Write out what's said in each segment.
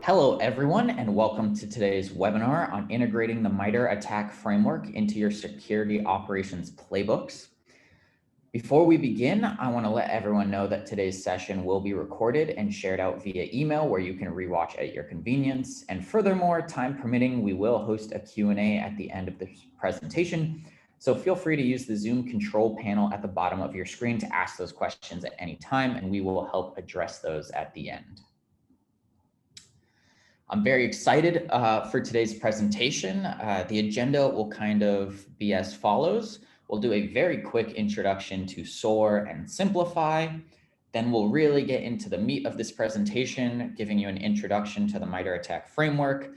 Hello, everyone, and welcome to today's webinar on integrating the MITRE ATT&CK Framework into your security operations playbooks. Before we begin, I want to let everyone know that today's session will be recorded and shared out via email where you can rewatch at your convenience. And furthermore, time permitting, we will host a Q&A at the end of this presentation. So feel free to use the Zoom control panel at the bottom of your screen to ask those questions at any time, and we will help address those at the end. I'm very excited for today's presentation. The agenda will kind of be as follows. We'll do a very quick introduction to SOAR and Simplify. Then we'll really get into the meat of this presentation, giving you an introduction to the MITRE ATT&CK Framework,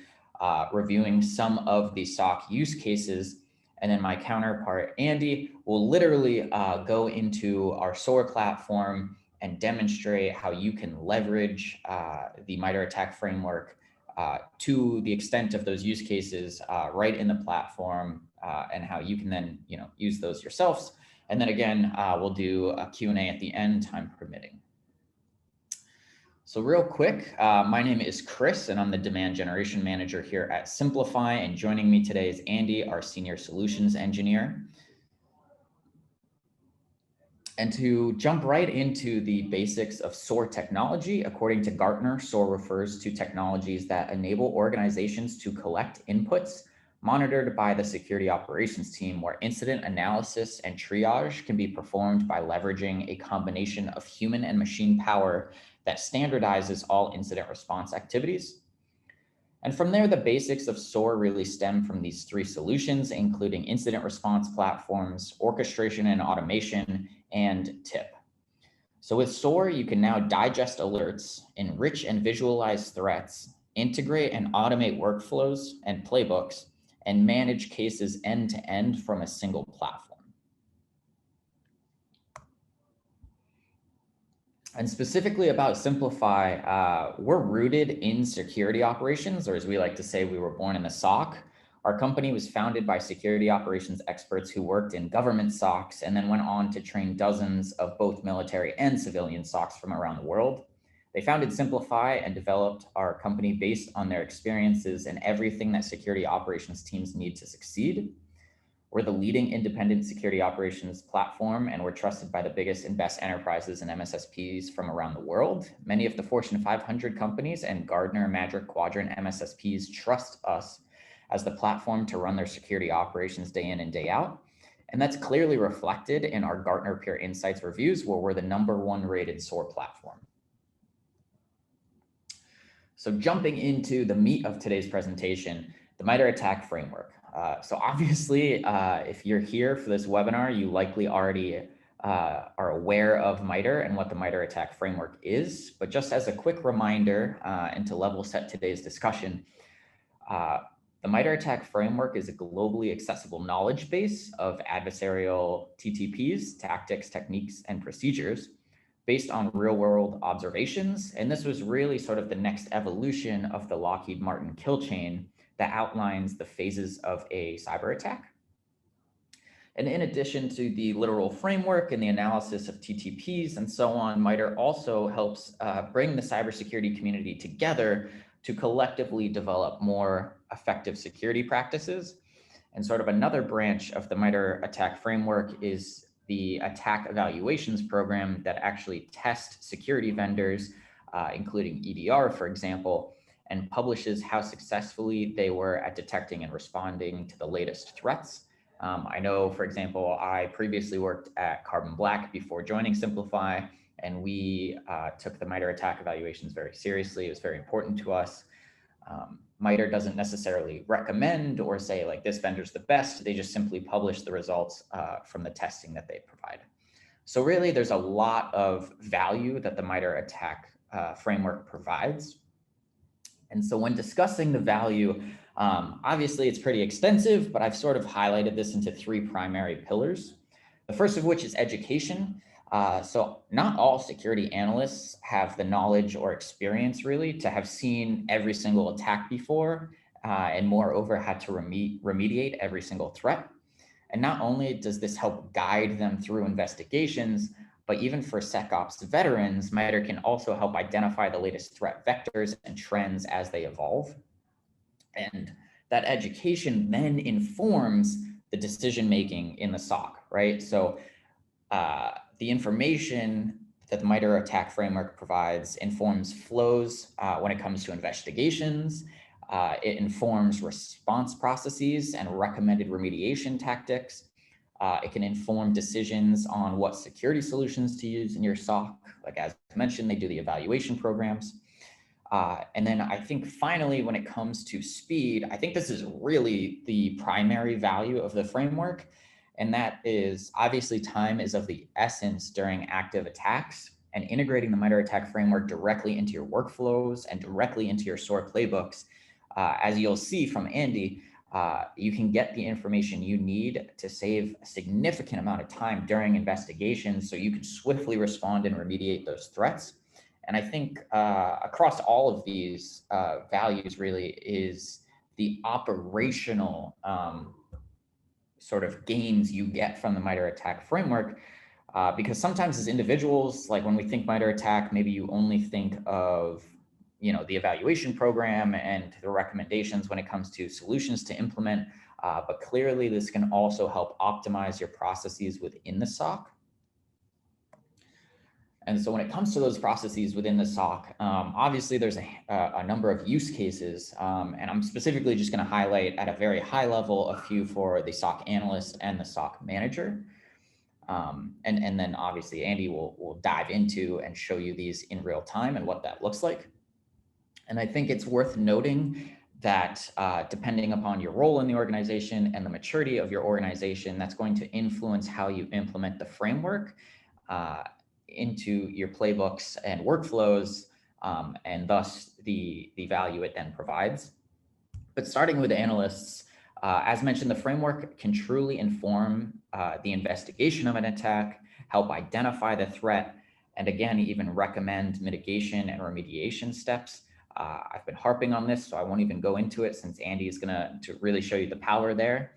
reviewing some of the SOC use cases. And then my counterpart, Andy, will literally go into our SOAR platform and demonstrate how you can leverage the MITRE ATT&CK Framework to the extent of those use cases right in the platform, and how you can then use those yourselves. And then again, we'll do a Q&A at the end, time permitting. So real quick, my name is Chris, and I'm the demand generation manager here at Simplify. And joining me today is Andy, our senior solutions engineer. And to jump right into the basics of SOAR technology, according to Gartner, SOAR refers to technologies that enable organizations to collect inputs monitored by the security operations team, where incident analysis and triage can be performed by leveraging a combination of human and machine power that standardizes all incident response activities. And from there, the basics of SOAR really stem from these three solutions, including incident response platforms, orchestration and automation, and TIP. So with SOAR, you can now digest alerts, enrich and visualize threats, integrate and automate workflows and playbooks, and manage cases end to end from a single platform. And specifically about Simplify, we're rooted in security operations, or as we like to say, we were born in the SOC. Our company was founded by security operations experts who worked in government SOCs and then went on to train dozens of both military and civilian SOCs from around the world. They founded Simplify and developed our company based on their experiences and everything that security operations teams need to succeed. We're the leading independent security operations platform, and we're trusted by the biggest and best enterprises and MSSPs from around the world. Many of the Fortune 500 companies and Gartner Magic Quadrant MSSPs trust us as the platform to run their security operations day in and day out. And that's clearly reflected in our Gartner Peer Insights reviews, where we're the #1 rated SOAR platform. So jumping into the meat of today's presentation, the MITRE ATT&CK Framework. So obviously, if you're here for this webinar, you likely already are aware of MITRE and what the MITRE ATT&CK Framework is. But just as a quick reminder and to level set today's discussion, the MITRE ATT&CK Framework is a globally accessible knowledge base of adversarial TTPs, tactics, techniques, and procedures based on real-world observations. And this was really sort of the next evolution of the Lockheed Martin kill chain that outlines the phases of a cyber attack. And in addition to the literal framework and the analysis of TTPs and so on, MITRE also helps bring the cybersecurity community together to collectively develop more effective security practices. And sort of another branch of the MITRE ATT&CK Framework is the attack evaluations program that actually tests security vendors, including EDR, for example, and publishes how successfully they were at detecting and responding to the latest threats. I know, for example, I previously worked at Carbon Black before joining Simplify, and we took the MITRE ATT&CK evaluations very seriously. It was very important to us. MITRE doesn't necessarily recommend or say like this vendor's the best. They just simply publish the results from the testing that they provide. So really, there's a lot of value that the MITRE ATT&CK Framework provides. And so when discussing the value, obviously it's pretty extensive, but I've sort of highlighted this into three primary pillars. The first of which is education. So not all security analysts have the knowledge or experience really to have seen every single attack before, and moreover had to remediate every single threat. And not only does this help guide them through investigations, but even for SecOps veterans, MITRE can also help identify the latest threat vectors and trends as they evolve. And that education then informs the decision-making in the SOC, right? So the information that the MITRE ATT&CK Framework provides informs flows when it comes to investigations. It informs response processes and recommended remediation tactics. It can inform decisions on what security solutions to use in your SOC. Like as mentioned, they do the evaluation programs. And then I think finally, when it comes to speed, I think this is really the primary value of the framework. And that is obviously time is of the essence during active attacks, and integrating the MITRE ATT&CK Framework directly into your workflows and directly into your SOAR playbooks. As you'll see from Andy, you can get the information you need to save a significant amount of time during investigations so you can swiftly respond and remediate those threats. And I think across all of these values really is the operational sort of gains you get from the MITRE ATT&CK Framework. Because sometimes as individuals, like when we think MITRE ATT&CK, maybe you only think of the evaluation program and the recommendations when it comes to solutions to implement. But clearly this can also help optimize your processes within the SOC. And so when it comes to those processes within the SOC, obviously there's a number of use cases, and I'm specifically just going to highlight at a very high level a few for the SOC analyst and the SOC manager. And then obviously Andy will dive into and show you these in real time and what that looks like. And I think it's worth noting that depending upon your role in the organization and the maturity of your organization, that's going to influence how you implement the framework into your playbooks and workflows, and thus the value it then provides. But starting with analysts, as mentioned, the framework can truly inform the investigation of an attack, help identify the threat, and again, even recommend mitigation and remediation steps. I've been harping on this, so I won't even go into it since Andy is going to really show you the power there.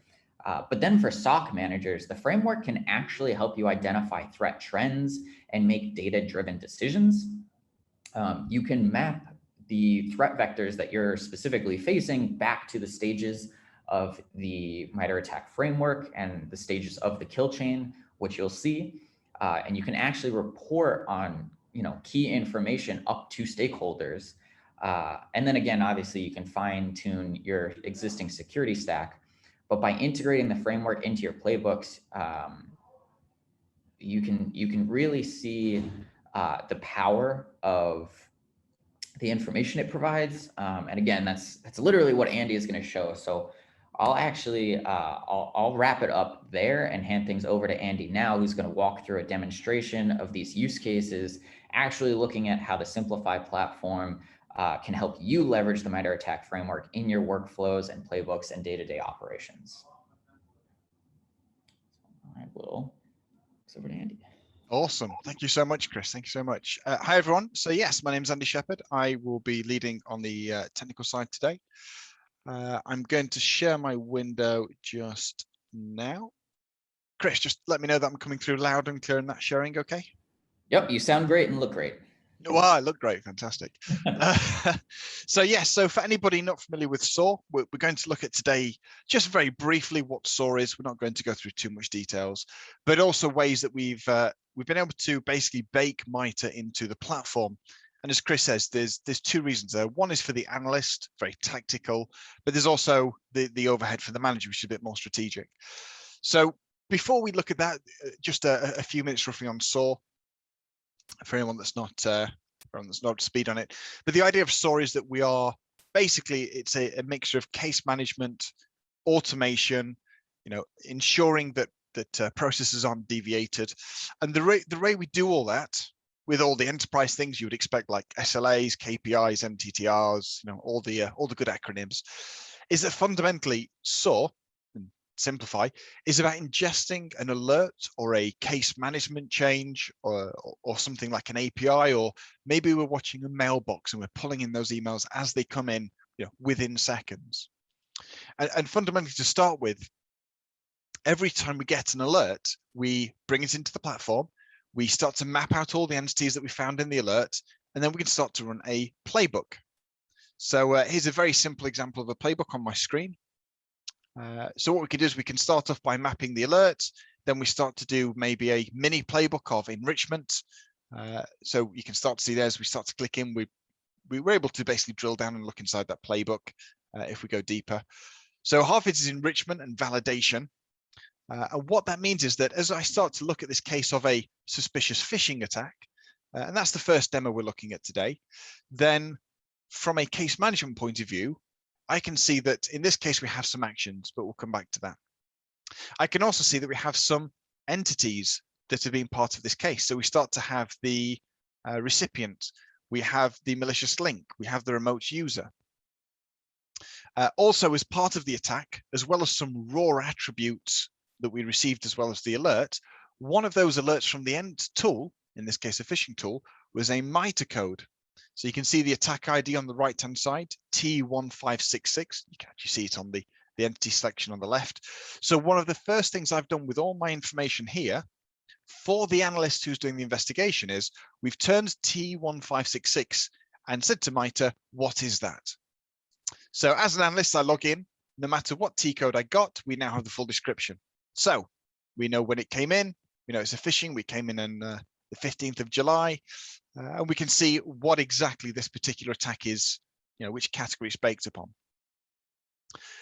But then for SOC managers, the framework can actually help you identify threat trends and make data-driven decisions. You can map the threat vectors that you're specifically facing back to the stages of the MITRE ATT&CK Framework and the stages of the kill chain, which you'll see. And you can actually report on key information up to stakeholders. And then again, obviously, you can fine-tune your existing security stack. But by integrating the framework into your playbooks, you can really see the power of the information it provides. And again, that's literally what Andy is going to show. So I'll actually I'll wrap it up there and hand things over to Andy now, who's going to walk through a demonstration of these use cases, actually looking at how the Simplify platform can help you leverage the MITRE ATT&CK Framework in your workflows and playbooks and day-to-day operations. I will pass over to Andy. Awesome. Thank you so much, Chris. Thank you so much. Hi, everyone. So yes, my name is Andy Shepherd. I will be leading on the technical side today. I'm going to share my window just now. Chris, just let me know that I'm coming through loud and clear and that's sharing okay? Yep, you sound great and look great. Wow, I look great. Fantastic. So yes, so for anybody not familiar with SOAR, we're going to look at today just very briefly what SOAR is. We're not going to go through too much details, but also ways that we've been able to basically bake MITRE into the platform. And as Chris says, there's two reasons there. One is for the analyst, very tactical, but there's also the overhead for the manager, which is a bit more strategic. So before we look at that, just a few minutes roughly on SOAR, for anyone that's not up to speed on it. But the idea of SOAR is that we are basically, it's a mixture of case management, automation, ensuring that processes aren't deviated. And the way we do all that with all the enterprise things you would expect, like SLAs, KPIs, MTTRs, all the good acronyms, is that fundamentally SOAR, and Simplify, is about ingesting an alert or a case management change or something like an API, or maybe we're watching a mailbox and we're pulling in those emails as they come in, within seconds. And fundamentally, to start with, every time we get an alert, we bring it into the platform, we start to map out all the entities that we found in the alert, and then we can start to run a playbook. So here's a very simple example of a playbook on my screen. So what we can do is we can start off by mapping the alert, then we start to do maybe a mini playbook of enrichment. So you can start to see there as we start to click in, we were able to basically drill down and look inside that playbook if we go deeper. So half it is enrichment and validation. And what that means is that as I start to look at this case of a suspicious phishing attack, and that's the first demo we're looking at today, then from a case management point of view, I can see that in this case we have some actions, but we'll come back to that. I can also see that we have some entities that have been part of this case. So we start to have the recipient, we have the malicious link, we have the remote user. Also, as part of the attack, as well as some raw attributes that we received as well as the alert, one of those alerts from the end tool, in this case a phishing tool, was a MITRE code. So you can see the attack ID on the right hand side, T1566. You can actually see it on the entity selection on the left. So one of the first things I've done with all my information here for the analyst who's doing the investigation is we've turned T1566 and said to MITRE, what is that? So as an analyst, I log in, no matter what T code I got, we now have the full description. So we know when it came in, we know it's a phishing, we came in on the 15th of July, and we can see what exactly this particular attack is, which category it's baked upon.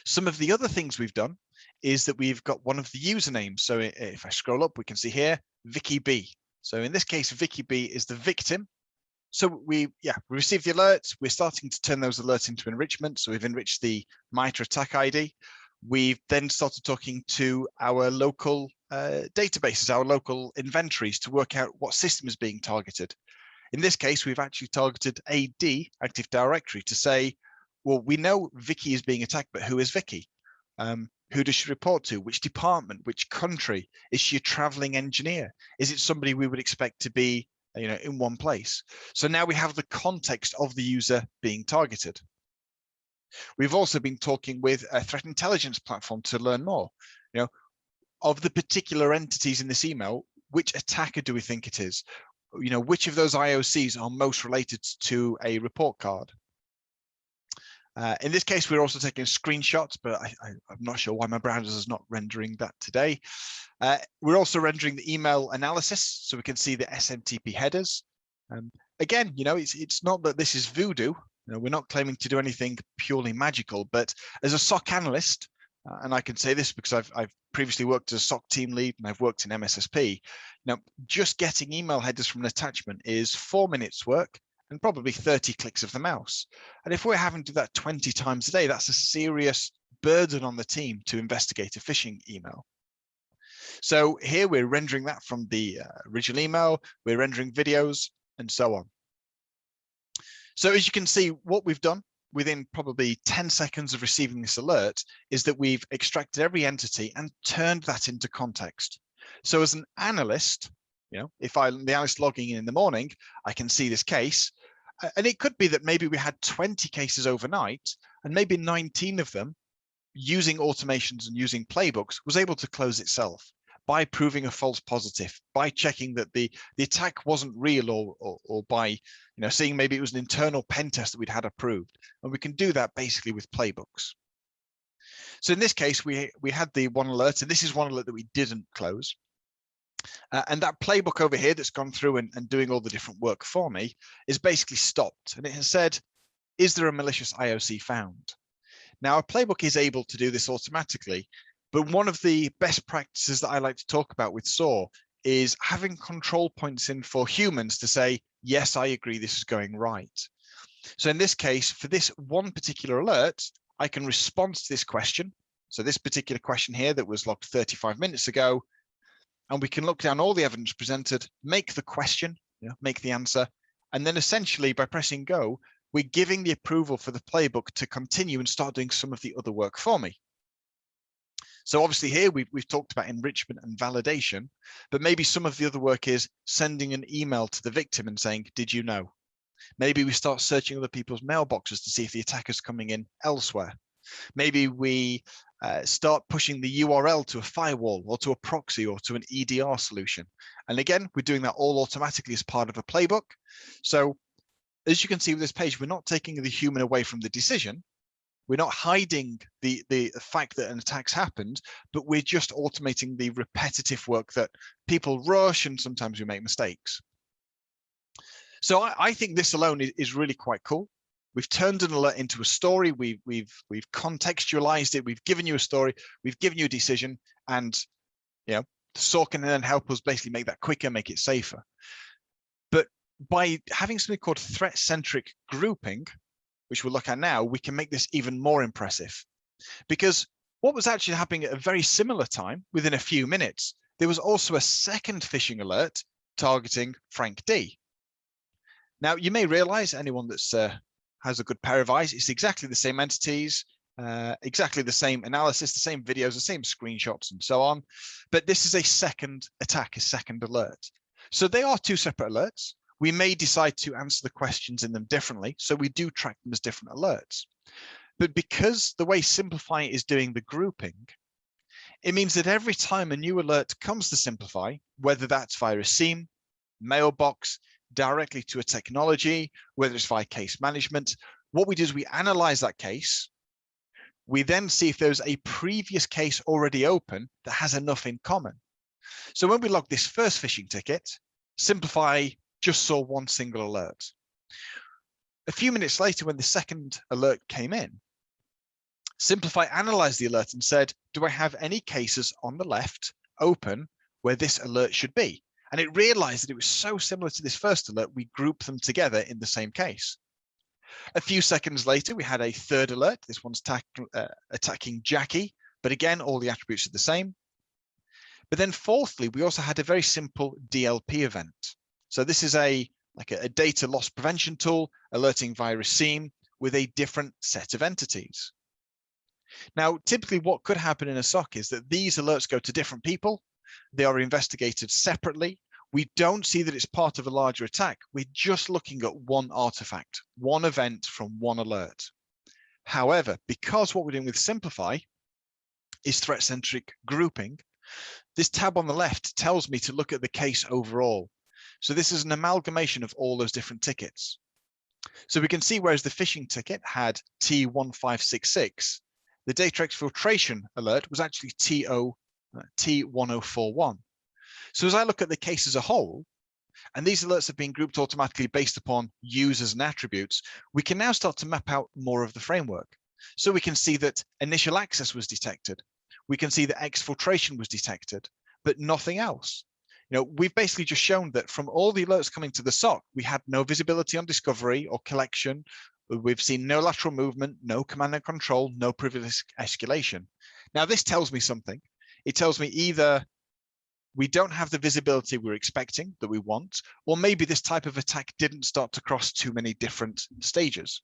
Some of the other things we've done is that we've got one of the usernames. So if I scroll up, we can see here, Vicky B. So in this case, Vicky B is the victim. So we received the alerts. We're starting to turn those alerts into enrichment. So we've enriched the MITRE attack ID. We've then started talking to our local databases, our local inventories to work out what system is being targeted. In this case, we've actually targeted AD, Active Directory, to say, well, we know Vicky is being attacked, but who is Vicky? Who does she report to? Which department? Which country? Is she a traveling engineer? Is it somebody we would expect to be in one place? So now we have the context of the user being targeted. We've also been talking with a threat intelligence platform to learn more. Of the particular entities in this email, which attacker do we think it is? Which of those IOCs are most related to a report card? In this case, we're also taking screenshots, but I'm not sure why my browser is not rendering that today. We're also rendering the email analysis, so we can see the SMTP headers. Again, it's not that this is voodoo. We're not claiming to do anything purely magical, but as a SOC analyst, and I can say this because I've previously worked as a SOC team lead and I've worked in MSSP. Just getting email headers from an attachment is 4 minutes work and probably 30 clicks of the mouse. And if we're having to do that 20 times a day, that's a serious burden on the team to investigate a phishing email. So here we're rendering that from the original email, we're rendering videos and so on. So as you can see, what we've done within probably 10 seconds of receiving this alert is that we've extracted every entity and turned that into context. So as an analyst, if I'm the analyst logging in the morning, I can see this case. And it could be that maybe we had 20 cases overnight and maybe 19 of them using automations and using playbooks was able to close itself by proving a false positive, by checking that the attack wasn't real or by seeing maybe it was an internal pen test that we'd had approved. And we can do that basically with playbooks. So in this case, we had the one alert, and this is one alert that we didn't close. And that playbook over here that's gone through and doing all the different work for me is basically stopped. And it has said, is there a malicious IOC found? Now, a playbook is able to do this automatically, but one of the best practices that I like to talk about with SOAR is having control points in for humans to say, yes, I agree, this is going right. So in this case, for this one particular alert, I can respond to this question. So this particular question here that was logged 35 minutes ago, and we can look down all the evidence presented, make the question, make the answer, and then essentially by pressing go, we're giving the approval for the playbook to continue and start doing some of the other work for me. So obviously here we've talked about enrichment and validation, but maybe some of the other work is sending an email to the victim and saying, did you know? Maybe we start searching other people's mailboxes to see if the attacker's coming in elsewhere. Maybe we start pushing the URL to a firewall or to a proxy or to an EDR solution. And again, we're doing that all automatically as part of a playbook. So as you can see with this page, we're not taking the human away from the decision. We're not hiding the fact that an attack's happened, but we're just automating the repetitive work that people rush, and sometimes we make mistakes. So I think this alone is really quite cool. We've turned an alert into a story. We've contextualized it. We've given you a story. We've given you a decision, and SOAR can then help us basically make that quicker, make it safer. But by having something called threat-centric grouping, which we'll look at now, we can make this even more impressive. Because what was actually happening at a very similar time, within a few minutes, there was also a second phishing alert targeting Frank D. Now, you may realize, anyone that's has a good pair of eyes, it's exactly the same entities, exactly the same analysis, the same videos, the same screenshots, and so on. But this is a second attack, a second alert. So they are two separate alerts. We may decide to answer the questions in them differently, so we do track them as different alerts. But because the way Simplify is doing the grouping, it means that every time a new alert comes to Simplify, whether that's via a SIEM, mailbox, directly to a technology, whether it's via case management, what we do is we analyze that case. We then see if there's a previous case already open that has enough in common. So when we log this first phishing ticket, Simplify just saw one single alert. A few minutes later, when the second alert came in, Simplify analyzed the alert and said, do I have any cases on the left open where this alert should be? And it realized that it was so similar to this first alert, we grouped them together in the same case. A few seconds later, we had a third alert. This one's attacking Jackie, but again, all the attributes are the same. But then fourthly, we also had a very simple DLP event. So this is like a data loss prevention tool, alerting via a SIEM with a different set of entities. Now, typically what could happen in a SOC is that these alerts go to different people. They are investigated separately. We don't see that it's part of a larger attack. We're just looking at one artifact, one event from one alert. However, because what we're doing with Simplify is threat-centric grouping, this tab on the left tells me to look at the case overall. So this is an amalgamation of all those different tickets. So we can see, whereas the phishing ticket had T1566, the data exfiltration alert was actually T1041. So as I look at the case as a whole, and these alerts have been grouped automatically based upon users and attributes, we can now start to map out more of the framework. So we can see that initial access was detected. We can see that exfiltration was detected, but nothing else. We've basically just shown that from all the alerts coming to the SOC, we had no visibility on discovery or collection. We've seen no lateral movement, no command and control, no privilege escalation. Now, this tells me something. It tells me either we don't have the visibility we're expecting that we want, or maybe this type of attack didn't start to cross too many different stages.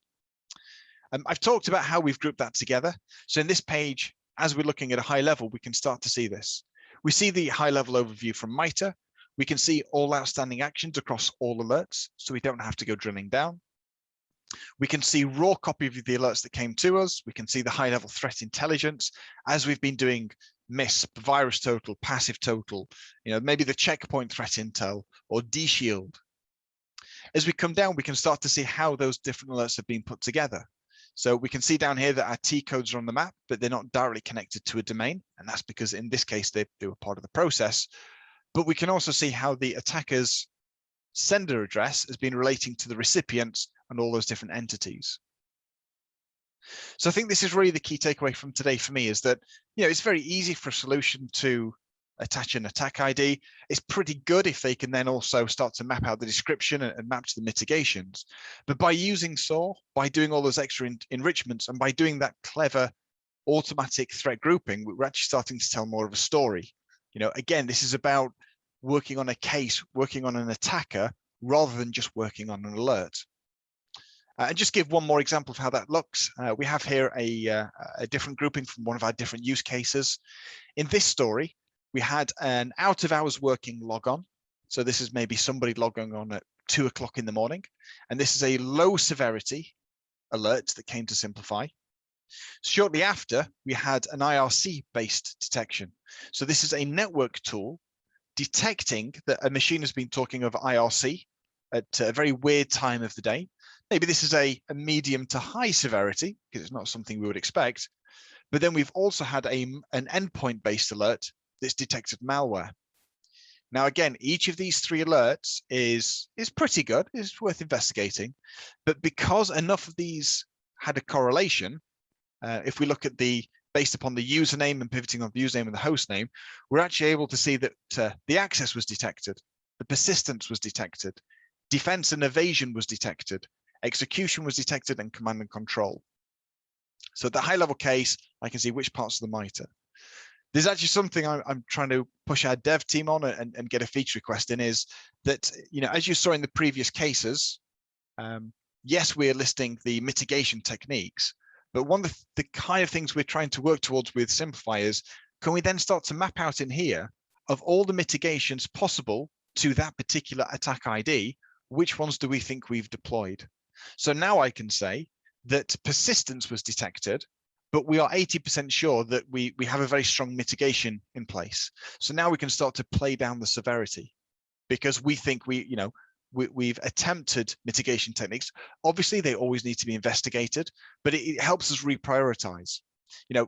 I've talked about how we've grouped that together. So in this page, as we're looking at a high level, we can start to see this. We see the high level overview from MITRE. We can see all outstanding actions across all alerts, so we don't have to go drilling down. We can see raw copy of the alerts that came to us. We can see the high level threat intelligence as we've been doing MISP, virus total, passive total, maybe the checkpoint threat intel or DShield. As we come down, we can start to see how those different alerts have been put together. So we can see down here that our T codes are on the map, but they're not directly connected to a domain. And that's because in this case, they were part of the process. But we can also see how the attacker's sender address has been relating to the recipients and all those different entities. So I think this is really the key takeaway from today for me, is that, it's very easy for a solution to attach an attack ID. It's pretty good if they can then also start to map out the description and map to the mitigations. But by using SOAR, by doing all those extra enrichments, and by doing that clever automatic threat grouping, we're actually starting to tell more of a story. Again, this is about working on a case, working on an attacker, rather than just working on an alert. And just give one more example of how that looks. We have here a different grouping from one of our different use cases. In this story, we had an out of hours working log on. So this is maybe somebody logging on at 2 o'clock in the morning. And this is a low severity alert that came to Simplify. Shortly after, we had an IRC-based detection. So this is a network tool detecting that a machine has been talking over IRC at a very weird time of the day. Maybe this is a medium to high severity, because it's not something we would expect. But then we've also had an endpoint-based alert that's detected malware. Now, again, each of these 3 alerts is pretty good, is worth investigating. But because enough of these had a correlation, if we look at based upon the username and pivoting on the username and the host name, we're actually able to see that the access was detected, the persistence was detected, defense and evasion was detected, execution was detected, and command and control. So at the high level case, I can see which parts of the MITRE. There's actually something I'm trying to push our dev team on and get a feature request in, is that, as you saw in the previous cases, yes, we're listing the mitigation techniques, but one of the kind of things we're trying to work towards with Simplify is, can we then start to map out in here of all the mitigations possible to that particular attack ID, which ones do we think we've deployed? So now I can say that persistence was detected, but we are 80% sure that we have a very strong mitigation in place. So now we can start to play down the severity, because we think we've attempted mitigation techniques. Obviously, they always need to be investigated, but it helps us reprioritize.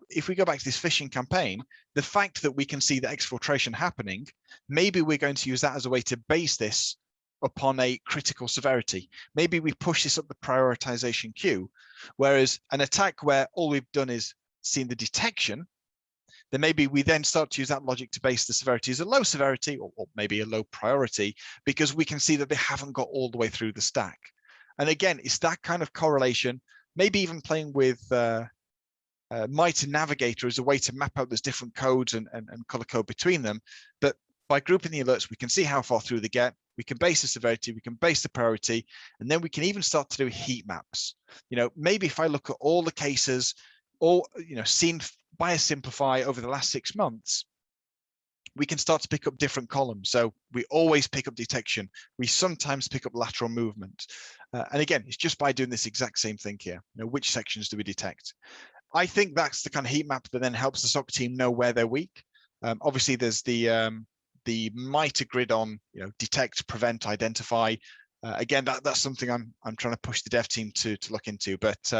If we go back to this phishing campaign, the fact that we can see the exfiltration happening, maybe we're going to use that as a way to base this upon a critical severity. Maybe we push this up the prioritization queue, whereas an attack where all we've done is seen the detection, then maybe we then start to use that logic to base the severity as a low severity, or maybe a low priority, because we can see that they haven't got all the way through the stack. And again, it's that kind of correlation, maybe even playing with MITRE Navigator as a way to map out those different codes and color code between them. But by grouping the alerts, we can see how far through they get, we can base the severity, we can base the priority, and then we can even start to do heat maps. Maybe if I look at all the cases, seen by a Simplify over the last 6 months, we can start to pick up different columns. So we always pick up detection. We sometimes pick up lateral movement. And again, it's just by doing this exact same thing here. Which sections do we detect? I think that's the kind of heat map that then helps the SOC team know where they're weak. Obviously, there's the MITRE grid on detect, prevent, identify. Again, that's something I'm trying to push the dev team to look into. But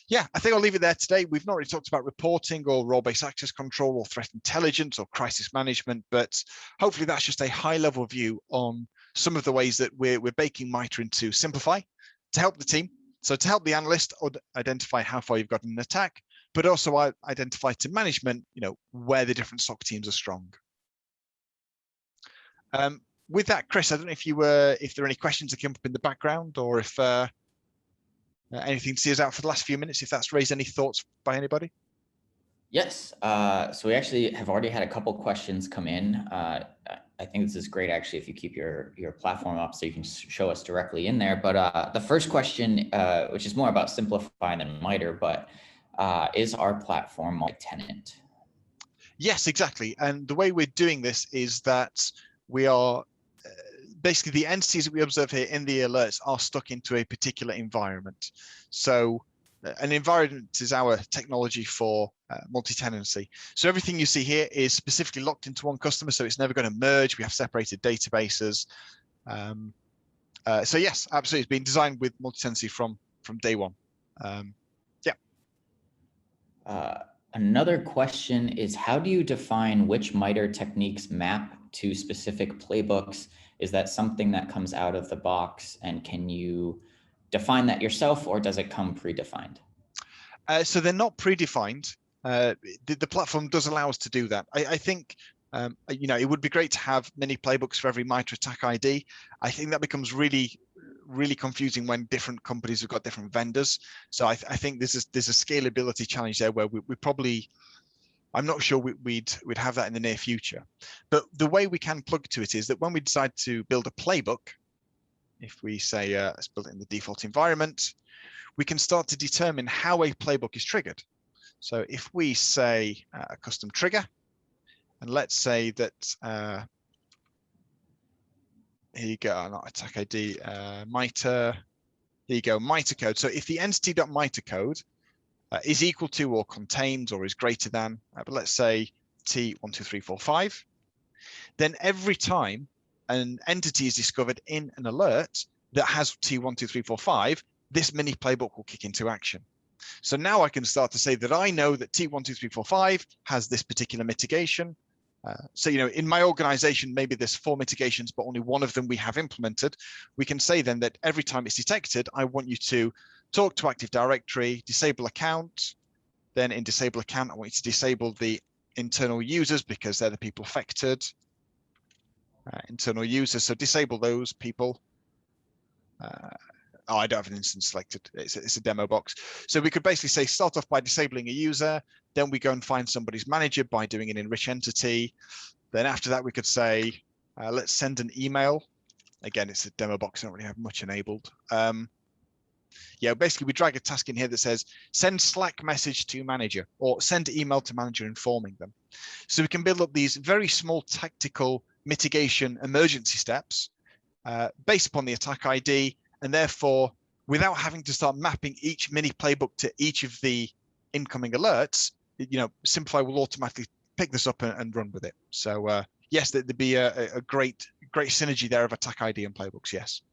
yeah, I think I'll leave it there today. We've not really talked about reporting or role-based access control or threat intelligence or crisis management, but hopefully that's just a high-level view on some of the ways that we're baking MITRE into Simplify to help the team. So to help the analyst identify how far you've got in an attack, but also identify to management, where the different SOC teams are strong. With that, Chris, I don't know if there are any questions that came up in the background, or if anything to see us out for the last few minutes, if that's raised any thoughts by anybody. Yes. So we actually have already had a couple questions come in. I think this is great, actually, if you keep your platform up so you can show us directly in there. But the first question, which is more about Simplify than MITRE, but is our platform multi-tenant? Yes, exactly. And the way we're doing this is that we are basically, the entities that we observe here in the alerts are stuck into a particular environment. So an environment is our technology for multi-tenancy. So everything you see here is specifically locked into one customer, so it's never going to merge. We have separated databases. So yes, absolutely, it's been designed with multi-tenancy from day one. Another question is, how do you define which MITRE techniques map to specific playbooks? Is that something that comes out of the box, and can you define that yourself, or does it come predefined? So they're not predefined. The platform does allow us to do that. I think it would be great to have many playbooks for every MITRE attack ID. I think that becomes really confusing when different companies have got different vendors. So I think there's a scalability challenge there where we probably, I'm not sure we'd have that in the near future. But the way we can plug to it is that when we decide to build a playbook, if we say let's build it in the default environment, we can start to determine how a playbook is triggered. So if we say a custom trigger, and let's say that here you go, not attack ID, MITRE. Here you go, MITRE code. So if the entity.MITRE code is equal to or contains or is greater than, but let's say T12345. Then every time an entity is discovered in an alert that has T12345, this mini playbook will kick into action. So now I can start to say that I know that T12345 has this particular mitigation. So, in my organization, maybe there's 4 mitigations, but only one of them we have implemented. We can say then that every time it's detected, I want you to talk to Active Directory, disable account. Then in disable account, I want you to disable the internal users because they're the people affected. Internal users, so disable those people. I don't have an instance selected. It's a demo box. So we could basically say start off by disabling a user, then we go and find somebody's manager by doing an enrich entity. Then after that, we could say, let's send an email. Again, it's a demo box. I don't really have much enabled. Yeah, basically we drag a task in here that says send Slack message to manager or send email to manager informing them. So we can build up these very small tactical mitigation emergency steps based upon the attack ID, and therefore without having to start mapping each mini playbook to each of the incoming alerts, Simplify will automatically pick this up and run with it. So yes, there'd be a great synergy there of attack ID and playbooks. Yes.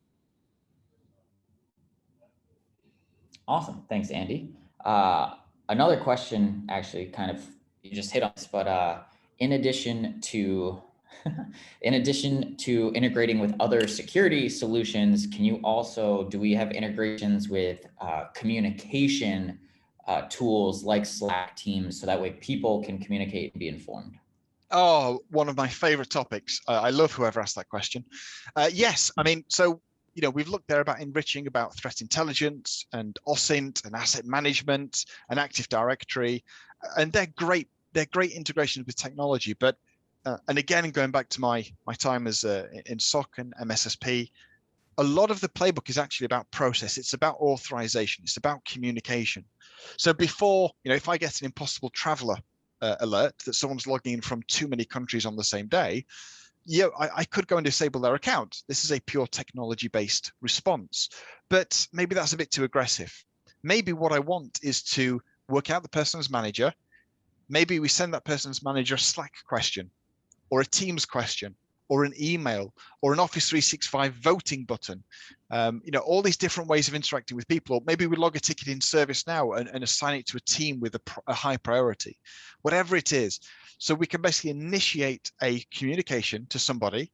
Awesome. Thanks, Andy. Another question, actually, kind of, you just hit on this, but in addition to integrating with other security solutions, do we have integrations with communication tools like Slack, Teams, so that way people can communicate and be informed? Oh, one of my favorite topics. I love whoever asked that question. Yes, I mean, so we've looked there about enriching about threat intelligence and OSINT and asset management and Active Directory, and they're great. They're great integrations with technology. But and again, going back to my time as in SOC and MSSP, a lot of the playbook is actually about process. It's about authorization. It's about communication. So before, if I get an impossible traveler alert that someone's logging in from too many countries on the same day, I could go and disable their account. This is a pure technology-based response, but maybe that's a bit too aggressive. Maybe what I want is to work out the person's manager. Maybe we send that person's manager a Slack question or a Teams question or an email or an Office 365 voting button. All these different ways of interacting with people. Or maybe we log a ticket in ServiceNow and assign it to a team with a high priority, whatever it is. So we can basically initiate a communication to somebody.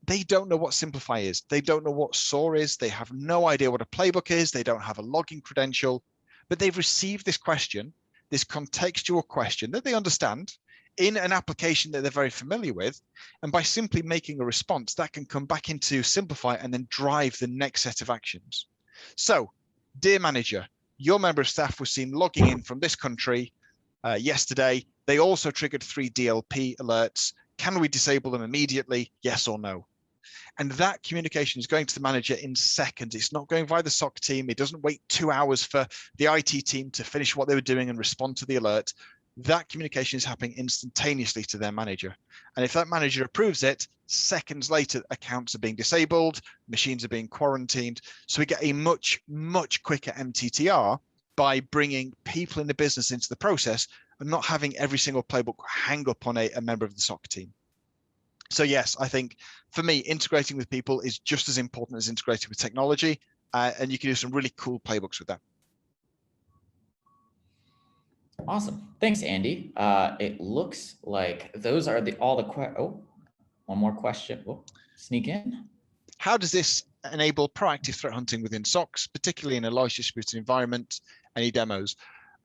They don't know what Simplify is. They don't know what SOAR is. They have no idea what a playbook is. They don't have a login credential, but they've received this question, this contextual question that they understand in an application that they're very familiar with. And by simply making a response, that can come back into Simplify and then drive the next set of actions. So, dear manager, your member of staff was seen logging in from this country yesterday. They also triggered 3 DLP alerts. Can we disable them immediately? Yes or no? And that communication is going to the manager in seconds. It's not going via the SOC team. It doesn't wait 2 hours for the IT team to finish what they were doing and respond to the alert. That communication is happening instantaneously to their manager. And if that manager approves it, seconds later, accounts are being disabled, machines are being quarantined. So we get a much, much quicker MTTR by bringing people in the business into the process and not having every single playbook hang up on a member of the SOC team. So yes, I think for me, integrating with people is just as important as integrating with technology. And you can do some really cool playbooks with that. Awesome. Thanks, Andy. It looks like those are one more question. Oh, sneak in. How does this enable proactive threat hunting within SOCs, particularly in a large distributed environment? Any demos?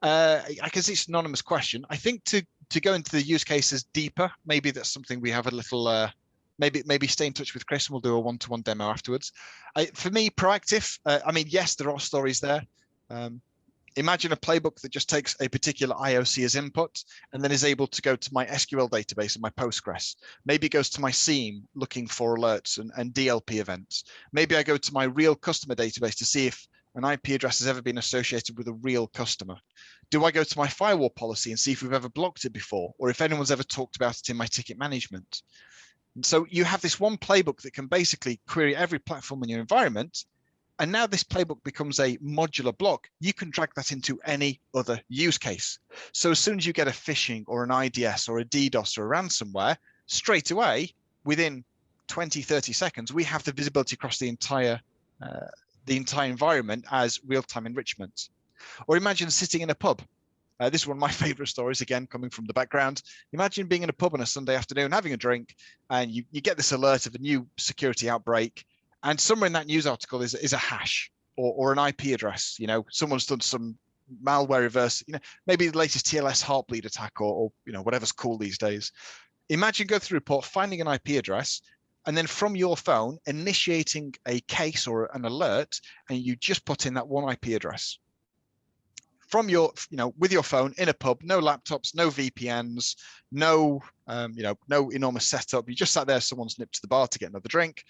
I guess it's an anonymous question. I think to go into the use cases deeper, maybe that's something we have a little, maybe stay in touch with Chris and we'll do a one-to-one demo afterwards. For me, proactive, I mean, yes, there are stories there. Imagine a playbook that just takes a particular IOC as input and then is able to go to my SQL database and my Postgres. Maybe it goes to my SIEM looking for alerts and DLP events. Maybe I go to my real customer database to see if an IP address has ever been associated with a real customer. Do I go to my firewall policy and see if we've ever blocked it before, or if anyone's ever talked about it in my ticket management? And so you have this one playbook that can basically query every platform in your environment, And now this playbook becomes a modular block. You can drag that into any other use case. So as soon as you get a phishing or an IDS or a DDoS or a ransomware, straight away, within 20, 30 seconds, we have the visibility across the entire environment as real-time enrichment. Or imagine sitting in a pub. This is one of my favorite stories, again, coming from the background. Imagine being in a pub on a Sunday afternoon, having a drink, and you get this alert of a new security outbreak. And somewhere in that news article is a hash or an IP address. You know, someone's done some malware reverse, you know, maybe the latest TLS Heartbleed attack or you know, whatever's cool these days. Imagine go through a report, finding an IP address, and then from your phone, initiating a case or an alert, and you just put in that one IP address. From your, you know, with your phone in a pub, no laptops, no VPNs, no, you know, no enormous setup. You just sat there, someone's nipped to the bar to get another drink.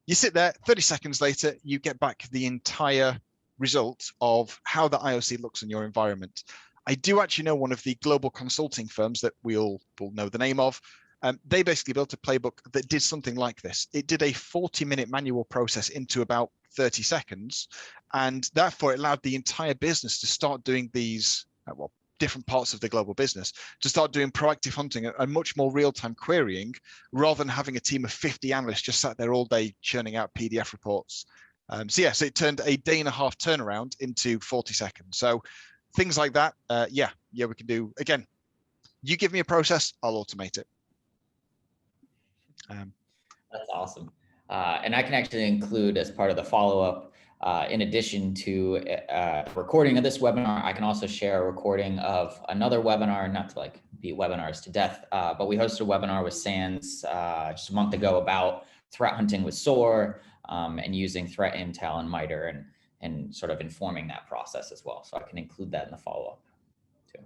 You sit there, 30 seconds later, you get back the entire result of how the IOC looks in your environment. I do actually know one of the global consulting firms that we all will know the name of. They basically built a playbook that did something like this. It did a 40-minute manual process into about 30 seconds. And therefore, it allowed the entire business to start doing these, well, different parts of the global business to start doing proactive hunting and much more real-time querying rather than having a team of 50 analysts just sat there all day churning out PDF reports. So yes, it turned a day-and-a-half turnaround into 40 seconds. So things like that, yeah, we can do. Again, you give me a process, I'll automate it. That's awesome. And I can actually include as part of the follow-up, in addition to recording of this webinar, I can also share a recording of another webinar, not to like beat webinars to death, but we hosted a webinar with SANS just a month ago about threat hunting with SOAR and using threat intel and MITRE and sort of informing that process as well. So I can include that in the follow-up too.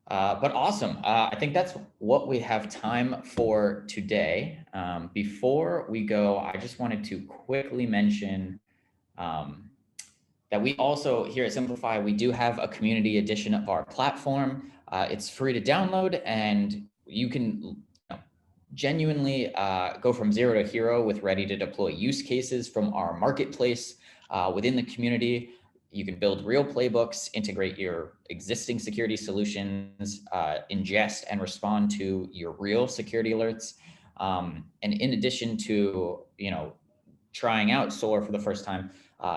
But awesome. I think that's what we have time for today. Before we go, I just wanted to quickly mention that we also here at Simplify, we do have a community edition of our platform. It's free to download, and you can genuinely go from zero to hero with ready to deploy use cases from our marketplace within the community. You can build real playbooks, integrate your existing security solutions, ingest and respond to your real security alerts. And in addition to, you know, trying out SOAR for the first time,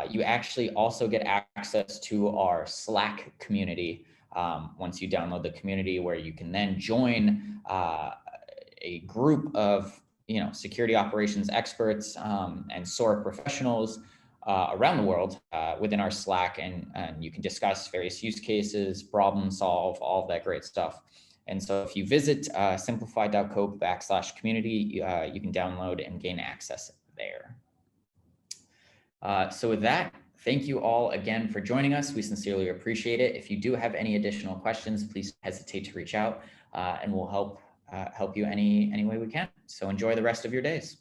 you actually also get access to our Slack community once you download the community, where you can then join a group of, you know, security operations experts and SOAR professionals around the world within our Slack, and you can discuss various use cases, problem solve, all of that great stuff. And so if you visit simplify.co/community, you can download and gain access there. So with that, thank you all again for joining us. We sincerely appreciate it. If you do have any additional questions, please hesitate to reach out and we'll help you any way we can. So enjoy the rest of your days.